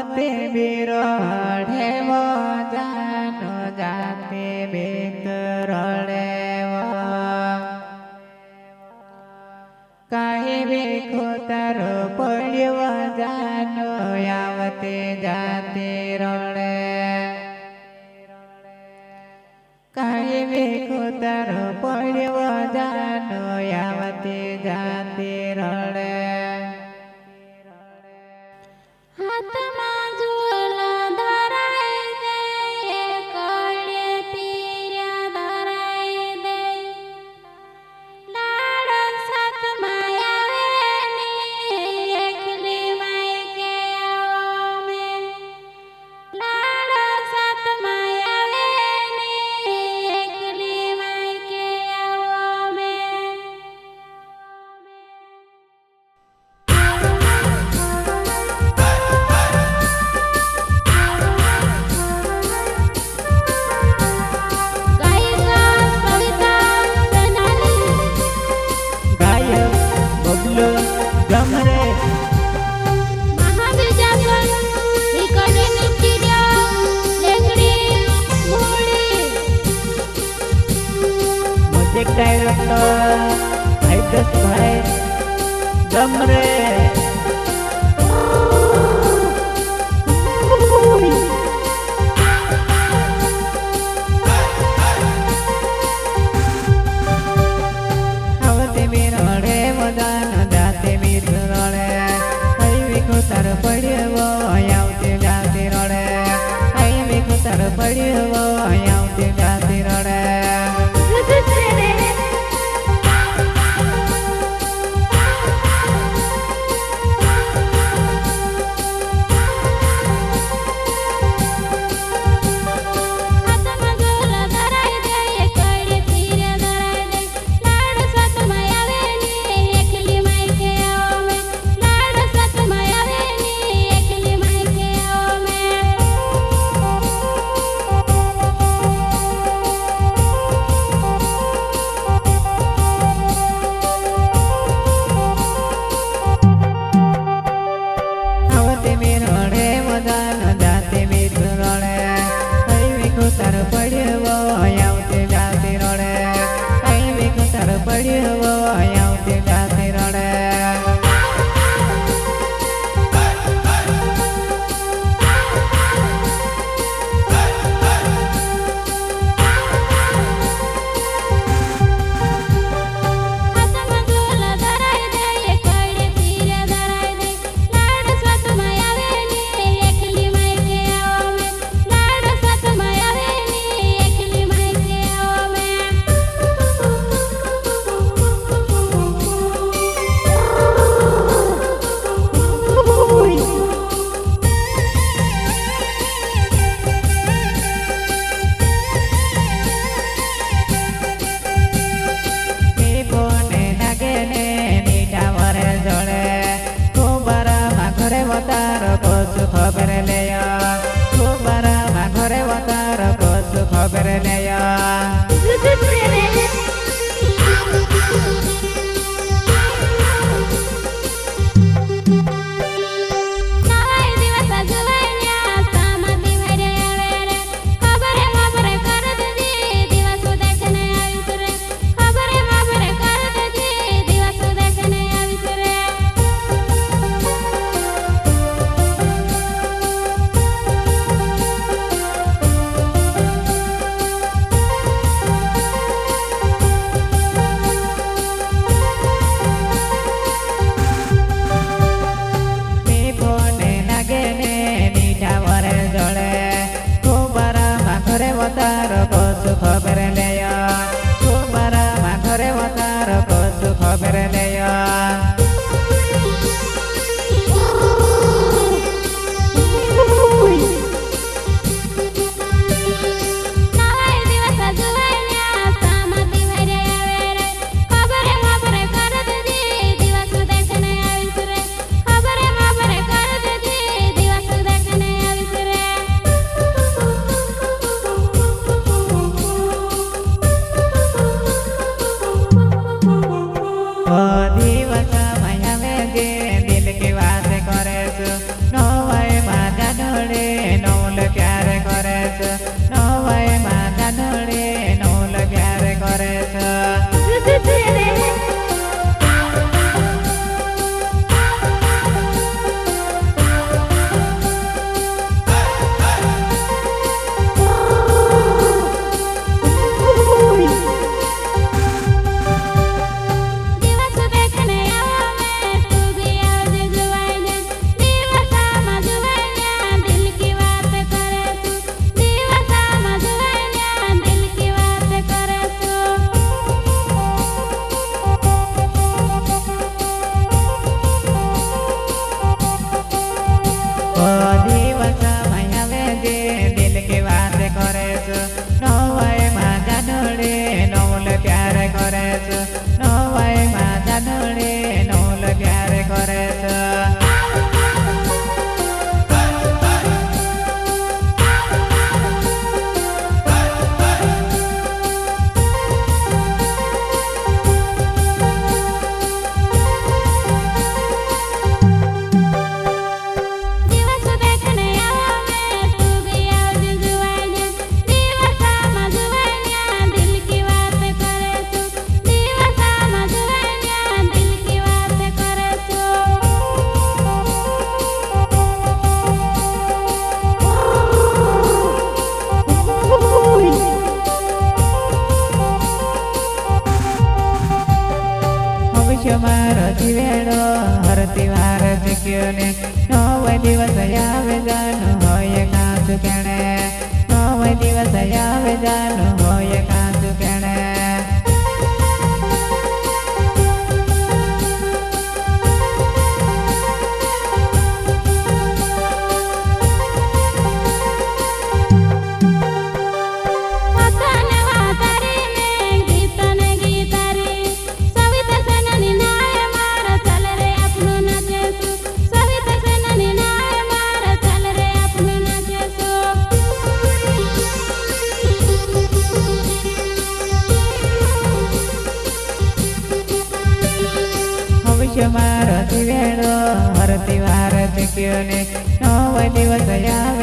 आवते बिरड़े वो जानो जाते बितरड़े वो काहे बेखो तारो पड़्यो जानो आवते जाते रड़े काहे बेखो तारो पड़्यो जानो आवते जाते रड़े हाथમાં ઝોલા ધરાઈ દે કળે પીર્યા ધરાઈ દે લાડ સાતમાં આવે ને એકલી માયકે આવો મે લાડ સાતમાં આવે ને એકલી માયકે આવો મે डायरेक्टर आइदस भाई जमरे आवते बिरड़े मदान जाते बिरड़े कई बिको तार पड़्यो आवते जाते रड़े कई बिको तार पड़्यो आवते जाते रड़े ઓ દિવસમાં આવે જે દિલ કે વાત કરે છે નવાઈમાં જાનડે નવલ પ્યાર કરે છે નવાઈમાં જાનડે નવલ પ્યાર કરે છે દિવસ દેખને આવો મેં તું ગયા જુવાને દિવસમાં જુવાન્યા દિલ કી વાત કરે છું દિવસમાં જુવાન્યા દિલ કી વાત કરે ભવિષ્ય મારો જીવેડો હરતી વાર શીખ્યો ને નવ દિવસ આવે જાનું હોય કાચું કેણે નવ દિવસ આવે જાનું હોય કાચું કેણે વાતને વાતારી ને ગીતને ગીતારી સવિત સેનની નાય મારા ચાલ રે આપનું નાચેશું સવિત સેનની નાય મારા ચાલ રે આપનું ભવિષ્ય મારો જીવેડો હરતી વાર શીખ્યો ને નવ દિવસ આવે